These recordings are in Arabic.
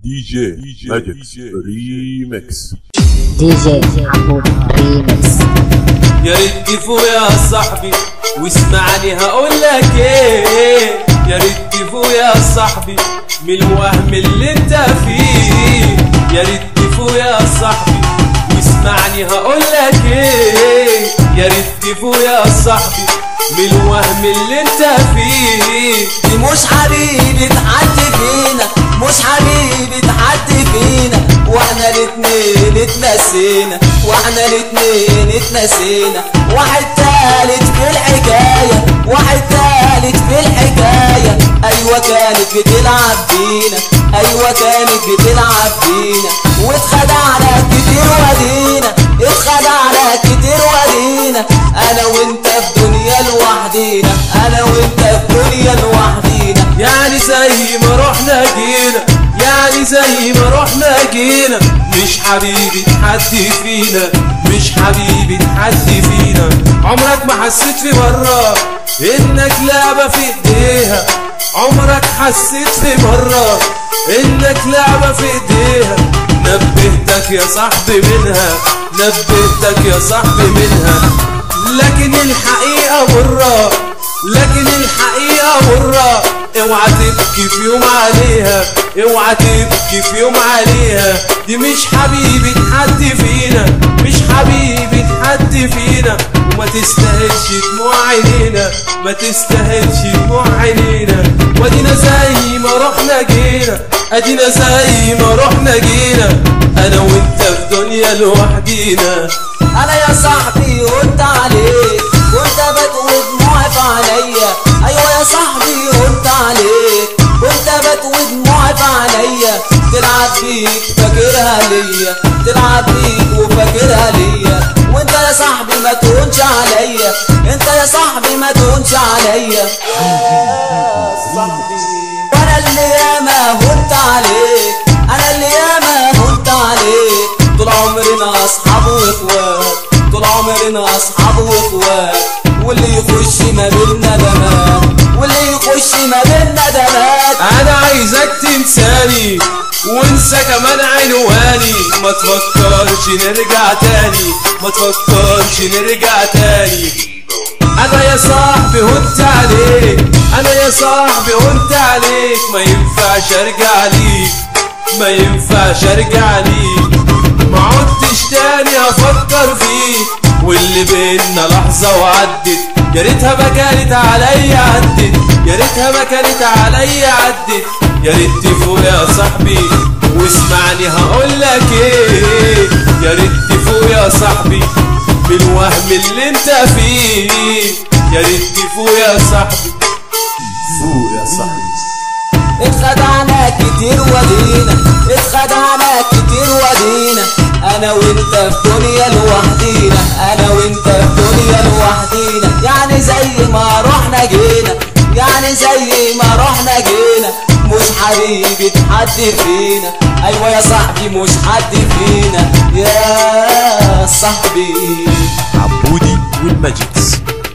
دي جي ماجيكس ريمكس. دي جي حمود ريمكس. يا ريت تفوق يا صاحبي واسمعني هقولك ايه. يا ريت تفوق يا صاحبي من الوهم اللي انت فيه. يا ريت تفوق يا صاحبي واسمعني هقولك ايه. يا ريت تفوق يا صاحبي من الوهم اللي انت فيه. دي مش حبيبي تعدي فينا، مش حبيبي تعدي فينا، واحنا الاتنين اتنسينا، واحنا الاتنين اتنسينا. واحد تالت في الحكاية، واحد تالت في الحكاية. ايوه كانت بتلعب بينا، ايوه كانت بتلعب بينا، واتخدعنا كتير ودينا، اتخدعنا كتير ودينا. انا وانت في دنيا لوحدينا، انا وانت في دنيا لوحدينا. يعني زي ما رحنا جينا، يعني زي ما رحنا جينا. مش حبيبي تحدي فينا، مش حبيبي تحدي فينا. عمرك ما حسيت في مرة انك لعبة في ايديها، عمرك حسيت في مرة انك لعبة في ايديها. نبهتك يا صاحبي منها، نبهتك يا صاحبي منها. لكن الحقيقة مرة، لكن الحقيقة مرة. اوعى تبكي في يوم عليها، اوعى تبكي في يوم عليها. دي مش حبيبي تحدي فينا، مش حبيبي تحدي فينا. وما تستاهلش دموع عينينا، ما تستاهلش دموع عينينا. وادينا زي ما رحنا جينا، ادينا زي ما رحنا جينا. انا وانت في دنيا لوحدينا. انا يا صاحبي قلت عليك، قلت بتوي دموعي في عينيا. ايوه يا صاحبي قلت عليك، قلت بتوي دموعي في عينيا. تلعب بيك فاكرها ليا، تلعب بيك وفاكرها ليا. وانت يا صاحبي ما تهونش عليا، انت يا صاحبي ما تهونش عليا يا صاحبي. وانا اللي ياما هنت عليك، انا اللي ياما هنت عليك. طول عمرنا اصحاب واخوات، طول عمرنا اصحاب واخوات. واللي يخش ما بينا دمات، واللي يخش ما بينا دمات. انا عايزك تنساني وانسى كمان عنواني. ما تفكرش نرجع تاني، ما تفكرش نرجع تاني. انا يا صاحبي هنت عليك، انا يا صاحبي هنت عليك. ما ينفعش ارجع ليك، ما ينفعش ارجع ليك. ما عدتش تاني افكر فيك. واللي بينا لحظة وعدت، يا ريتها ما كانت عليا عدت، يا ريتها ما كانت عليا عدت. يا ريت تفوق يا صاحبي واسمعني هقولك ايه. يا ريت تفوق يا صاحبي بالوهم اللي انت فيه. يا ريت تفوق يا صاحبي، فوق يا صاحبي. اتخدعنا كتير ودينا، اتخدعنا كتير ودينا. انا وانت في دنيا لوحدينا، انا وانت في دنيا لوحدينا. يعني زي ما رحنا جينا، يعني زي ما رحنا جينا. مش حبيبي تحدي فينا، ايوه يا صاحبي مش حد فينا يا صاحبي. عبودي والماجيكس،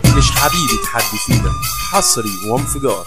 مش حبيبي تحدي فينا. حصري وانفجار.